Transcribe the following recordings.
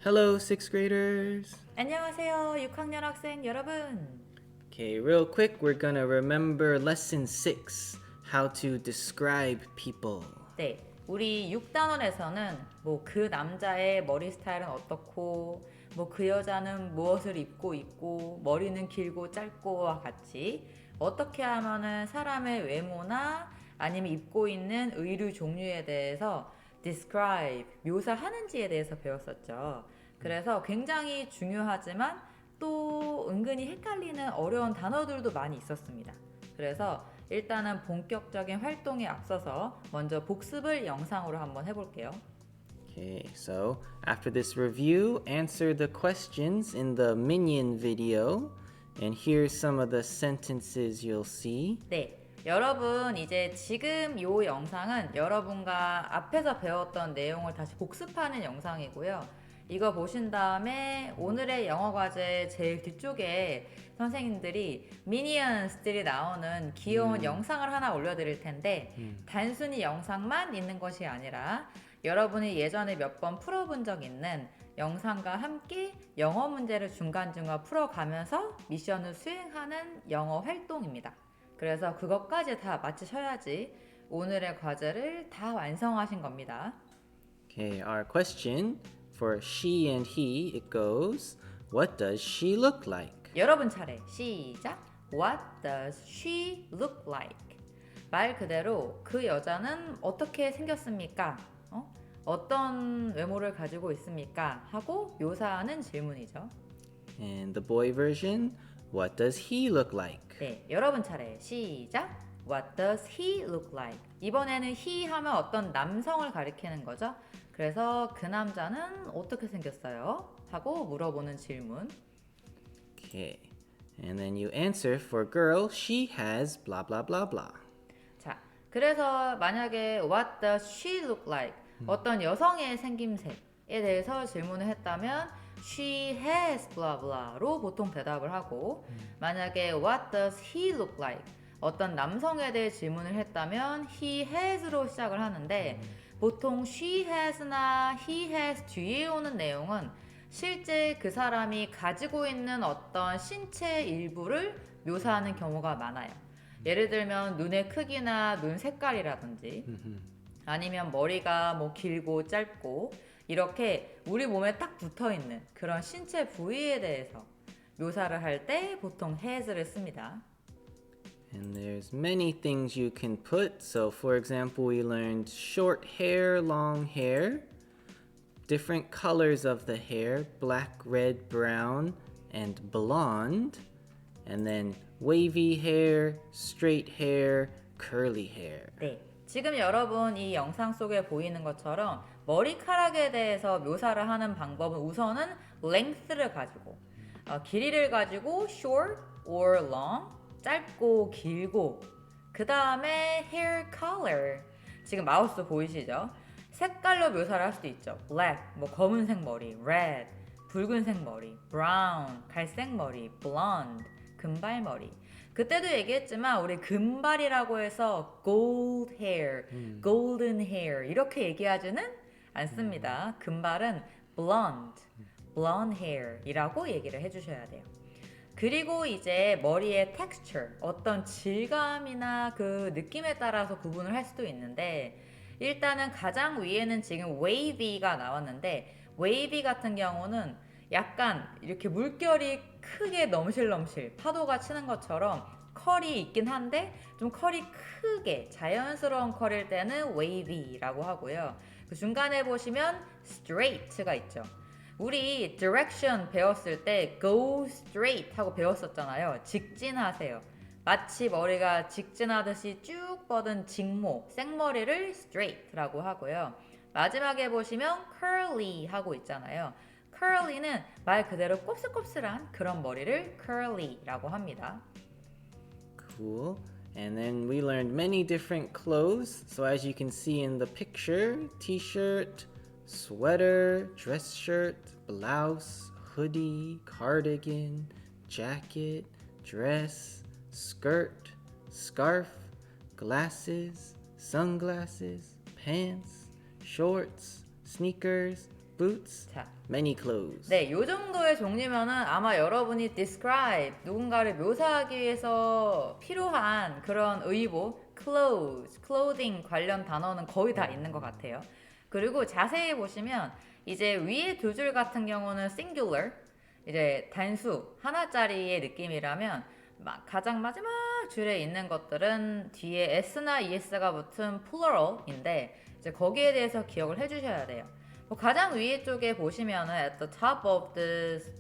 Hello, sixth graders. 안녕하세요, 6학년 학생 여러분. Okay, real quick, we're gonna remember lesson 6 how to describe people. 네, 우리 6단원에서는 뭐 그 남자의 머리 스타일은 어떻고, 뭐 그 여자는 무엇을 입고 있고, 머리는 길고 짧고와 같이 어떻게 하면은 사람의 외모나 아니면 입고 있는 의류 종류에 대해서 describe, 묘사하는지에 대해서 배웠었죠. 그래서 굉장히 중요하지만 또 은근히 헷갈리는 어려운 단어들도 많이 있었습니다. 그래서 일단은 본격적인 활동에 앞서서 먼저 복습을 영상으로 한번 해볼게요. Okay, so after this review, answer the questions in the minion video, and here's some of the sentences you'll see. 네, 여러분 이제 지금 이 영상은 여러분과 앞에서 배웠던 내용을 다시 복습하는 영상이고요. 이거 보신 다음에 오늘의 영어 과제 제일 뒤쪽에 선생님들이 미니언스들이 나오는 귀여운 영상을 하나 올려드릴 텐데 단순히 영상만 있는 것이 아니라 여러분이 예전에 몇 번 풀어본 적 있는 영상과 함께 영어 문제를 중간중간 풀어가면서 미션을 수행하는 영어 활동입니다. 그래서 그것까지 다 마치셔야지 오늘의 과제를 다 완성하신 겁니다. Okay, our question for she and he, it goes, what does she look like? 여러분 차례 시작. What does she look like? 말 그대로 그 여자는 어떻게 생겼습니까? 어떤 외모를 가지고 있습니까? 하고 묘사하는 질문이죠. And the boy version, what does he look like? 네, 여러분 차례 시작. What does he look like? 이번에는 he 하면 어떤 남성을 가리키는 거죠. 그래서 그 남자는 어떻게 생겼어요? 하고 물어보는 질문. Okay, and then you answer for girl, she has blah blah blah blah. 자, 그래서 만약에 What does she look like? 어떤 여성의 생김새에 대해서 질문을 했다면 She has blah blah로 보통 대답을 하고 만약에 What does he look like? 어떤 남성에 대해 질문을 했다면 He has로 시작을 하는데 보통 she has나 he has 뒤에 오는 내용은 실제 그 사람이 가지고 있는 어떤 신체 일부를 묘사하는 경우가 많아요. 예를 들면 눈의 크기나 눈 색깔이라든지 아니면 머리가 뭐 길고 짧고 이렇게 우리 몸에 딱 붙어 있는 그런 신체 부위에 대해서 묘사를 할 때 보통 has를 씁니다. And there's many things you can put. So, for example, we learned short hair, long hair, different colors of the hair, black, red, brown, and blonde, and then wavy hair, straight hair, curly hair. 네. 지금 여러분 이 영상 속에 보이는 것처럼 머리카락에 대해서 묘사를 하는 방법은 우선은 length를 가지고 길이를 가지고 short or long 짧고 길고 그 다음에 hair color 지금 마우스 보이시죠? 색깔로 묘사를 할 수도 있죠. black 뭐 검은색 머리, red 붉은색 머리, brown 갈색 머리, blonde 금발머리. 그때도 얘기했지만 우리 금발이라고 해서 gold hair, golden hair 이렇게 얘기하지는 않습니다. 금발은 blonde, blonde hair이라고 얘기를 해주셔야 돼요. 그리고 이제 머리의 texture, 어떤 질감이나 그 느낌에 따라서 구분을 할 수도 있는데 일단은 가장 위에는 지금 wavy가 나왔는데 wavy 같은 경우는 약간 이렇게 물결이 크게 넘실넘실 파도가 치는 것처럼 컬이 있긴 한데 좀 컬이 크게 자연스러운 컬일 때는 wavy라고 하고요. 그 중간에 보시면 straight가 있죠. 우리 direction 배웠을 때 go straight 하고 배웠었잖아요. 직진하세요. 마치 머리가 직진하듯이 쭉 뻗은 직모, 생머리를 straight라고 하고요. 마지막에 보시면 curly 하고 있잖아요. curly는 말 그대로 곱슬곱슬한 그런 머리를 curly라고 합니다. Cool. And then we learned many different clothes. So, as you can see in the picture, t shirt, sweater, dress shirt, blouse, hoodie, cardigan, jacket, dress, skirt, scarf, glasses, sunglasses, pants, shorts, sneakers, boots, 자, many clothes. 네, 요 정도의 종류면은 아마 여러분이 describe, 누군가를 묘사하기 위해서 필요한 그런 의복, clothes, clothing 관련 단어는 거의 다 있는 것 같아요. 그리고 자세히 보시면 이제 위에 두 줄 같은 경우는 singular, 이제 단수, 하나짜리의 느낌이라면 가장 마지막 줄에 있는 것들은 뒤에 s나 es가 붙은 plural인데 이제 거기에 대해서 기억을 해주셔야 돼요. 뭐 가장 위에 쪽에 보시면은 at the top of this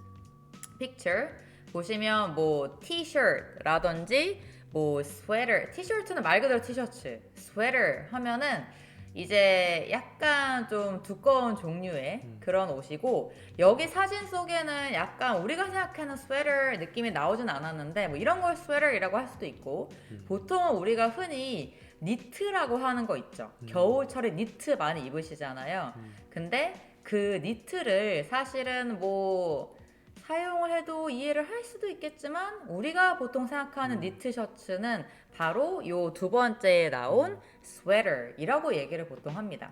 picture 보시면 뭐 t-shirt라든지 뭐 sweater, t-shirt는 말 그대로 티셔츠, sweater 하면은 이제 약간 좀 두꺼운 종류의 그런 옷이고 여기 사진 속에는 약간 우리가 생각하는 스웨터 느낌이 나오진 않았는데 뭐 이런 걸 스웨터이라고 할 수도 있고 보통은 우리가 흔히 니트라고 하는 거 있죠. 겨울철에 니트 많이 입으시잖아요. 근데 그 니트를 사실은 뭐 사용을 해도 이해를 할 수도 있겠지만 우리가 보통 생각하는 니트 셔츠는 바로 요 두 번째에 나온 sweater이라고 얘기를 보통 합니다.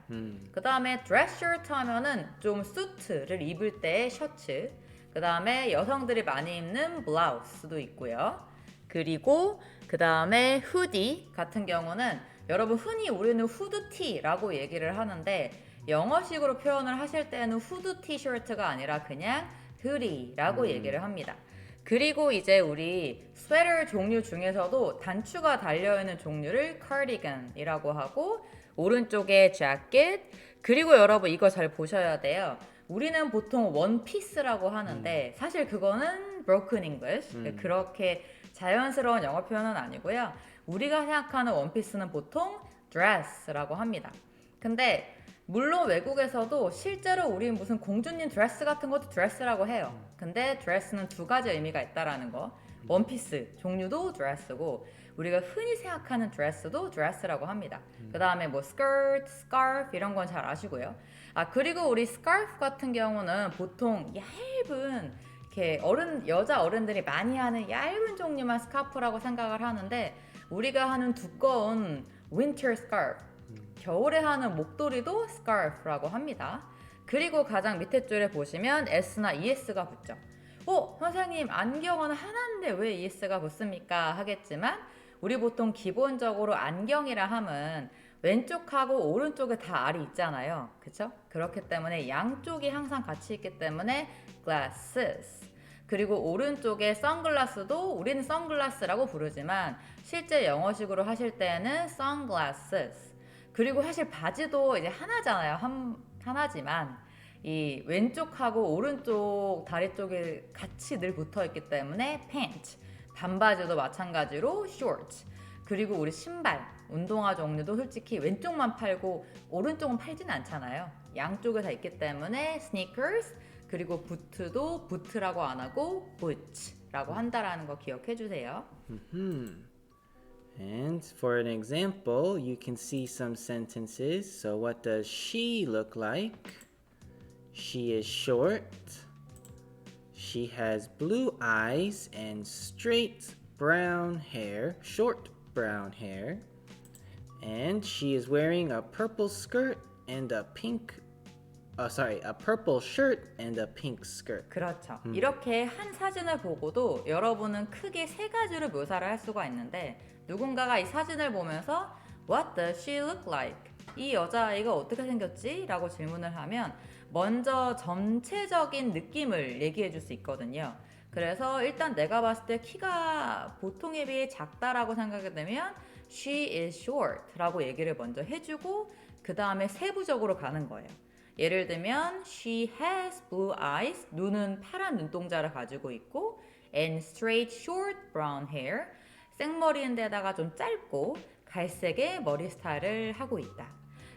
그 다음에 dress shirt 하면은 좀 수트를 입을 때의 셔츠. 그 다음에 여성들이 많이 입는 블라우스도 있고요. 그리고 그 다음에 후디 같은 경우는 여러분 흔히 우리는 후드티라고 얘기를 하는데 영어식으로 표현을 하실 때는 후드티 셔츠가 아니라 그냥 후디라고 얘기를 합니다. 그리고 이제 우리 스웨터 종류 중에서도 단추가 달려있는 종류를 cardigan이라고 하고 오른쪽에 재킷 그리고 여러분 이거 잘 보셔야 돼요. 우리는 보통 원피스라고 하는데 사실 그거는 broken English 그렇게 자연스러운 영어 표현은 아니고요. 우리가 생각하는 원피스는 보통 dress라고 합니다. 근데 물론 외국에서도 실제로 우리 무슨 공주님 드레스 같은 것도 드레스라고 해요. 근데 드레스는 두 가지 의미가 있다라는 거. 원피스 종류도 드레스고 우리가 흔히 생각하는 드레스도 드레스라고 합니다. 그 다음에 뭐 스커트, 스카프 이런 건 잘 아시고요. 아 그리고 우리 스카프 같은 경우는 보통 얇은 이렇게 여자 어른들이 많이 하는 얇은 종류만 스카프라고 생각을 하는데 우리가 하는 두꺼운 winter scarf 겨울에 하는 목도리도 scarf라고 합니다. 그리고 가장 밑에 줄에 보시면 s나 es가 붙죠. 선생님 안경은 하나인데 왜 es가 붙습니까? 하겠지만 우리 보통 기본적으로 안경이라 함은 왼쪽하고 오른쪽에 다 알이 있잖아요. 그쵸? 그렇기 때문에 양쪽이 항상 같이 있기 때문에 glasses. 그리고 오른쪽에 선글라스도 우리는 선글라스라고 부르지만 실제 영어식으로 하실 때는 sunglasses. 그리고 사실 바지도 이제 하나잖아요. 하나지만 이 왼쪽하고 오른쪽 다리 쪽에 같이 늘 붙어 있기 때문에 pant. 반바지도 마찬가지로 shorts. 그리고 우리 신발, 운동화 종류도 솔직히 왼쪽만 팔고 오른쪽은 팔진 않잖아요. 양쪽에 다 있기 때문에 sneakers. 그리고 부트도 부트라고 안 하고 boots라고 한다라는 거 기억해 주세요. And for an example, you can see some sentences. So, what does she look like? She is short. She has blue eyes and straight brown hair, short brown hair. And she is wearing a purple skirt and a purple shirt and a pink skirt. 그렇죠. 이렇게 한 사진을 보고도 여러분은 크게 세 가지로 묘사를 할 수가 있는데 누군가가 이 사진을 보면서 What does she look like? 이 여자아이가 어떻게 생겼지? 라고 질문을 하면 먼저 전체적인 느낌을 얘기해 줄 수 있거든요. 그래서 일단 내가 봤을 때 키가 보통에 비해 작다라고 생각이 되면 She is short 라고 얘기를 먼저 해주고 그 다음에 세부적으로 가는 거예요. 예를 들면 She has blue eyes 눈은 파란 눈동자를 가지고 있고 and straight short brown hair 생머리인데다가 좀 짧고 갈색의 머리 스타일을 하고 있다.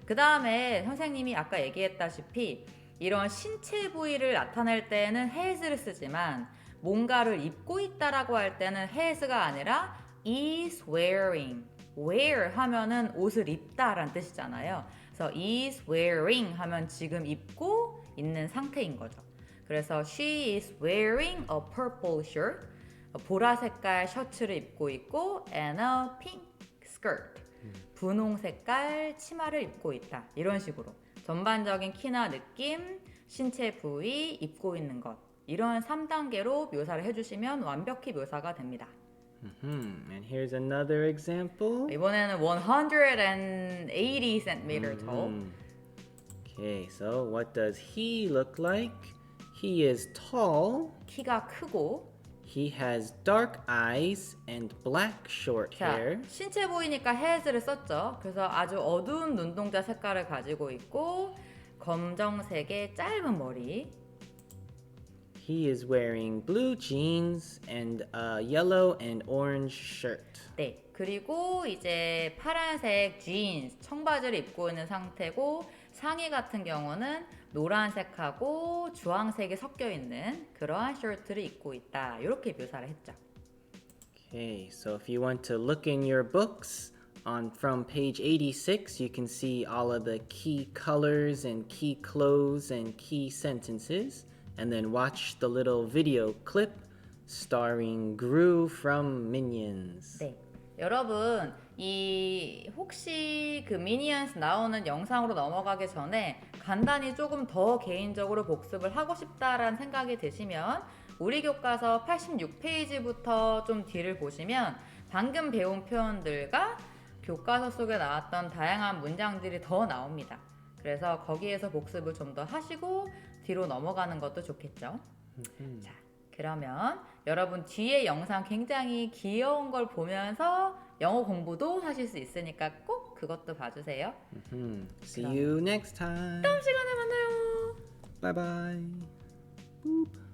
그 다음에 선생님이 아까 얘기했다시피 이런 신체 부위를 나타낼 때는 has를 쓰지만 뭔가를 입고 있다라고 할 때는 has가 아니라 is wearing. wear 하면은 옷을 입다라는 뜻이잖아요. 그래서 is wearing 하면 지금 입고 있는 상태인 거죠. 그래서 she is wearing a purple shirt. 보라 색깔 셔츠를 입고 있고 and a pink skirt. 분홍 색깔 치마를 입고 있다. 이런 식으로 전반적인 키나 느낌 신체 부위, 입고 있는 것 이런 3단계로 묘사를 해주시면 완벽히 묘사가 됩니다. And here's another example. 이번에는 180 cm tall. Okay, so what does he look like? He is tall. 키가 크고 He has dark eyes and black short 자, hair. 신체 부위니까 has를 썼죠. 그래서 아주 어두운 눈동자 색깔을 가지고 있고 검정색의 짧은 머리. He is wearing blue jeans and a yellow and orange shirt. 네. 그리고 이제 파란색 jeans, 청바지를 입고 있는 상태고 상의 같은 경우는 노란색하고 주황색이 섞여 있는 그러한 셔츠를 입고 있다. 이렇게 묘사를 했죠. Okay, so if you want to look in your books on from page 86, you can see all of the key colors and key clothes and key sentences, and then watch the little video clip starring Gru from Minions. 네. 여러분, 혹시 그 미니언스 나오는 영상으로 넘어가기 전에 간단히 조금 더 개인적으로 복습을 하고 싶다라는 생각이 드시면 우리 교과서 86페이지부터 좀 뒤를 보시면 방금 배운 표현들과 교과서 속에 나왔던 다양한 문장들이 더 나옵니다. 그래서 거기에서 복습을 좀 더 하시고 뒤로 넘어가는 것도 좋겠죠. 자, 그러면 여러분 뒤에 영상 굉장히 귀여운 걸 보면서 영어 공부도 하실 수 있으니까 꼭 그것도 봐주세요. See you next time. 다음 시간에 만나요. Bye bye. Boop.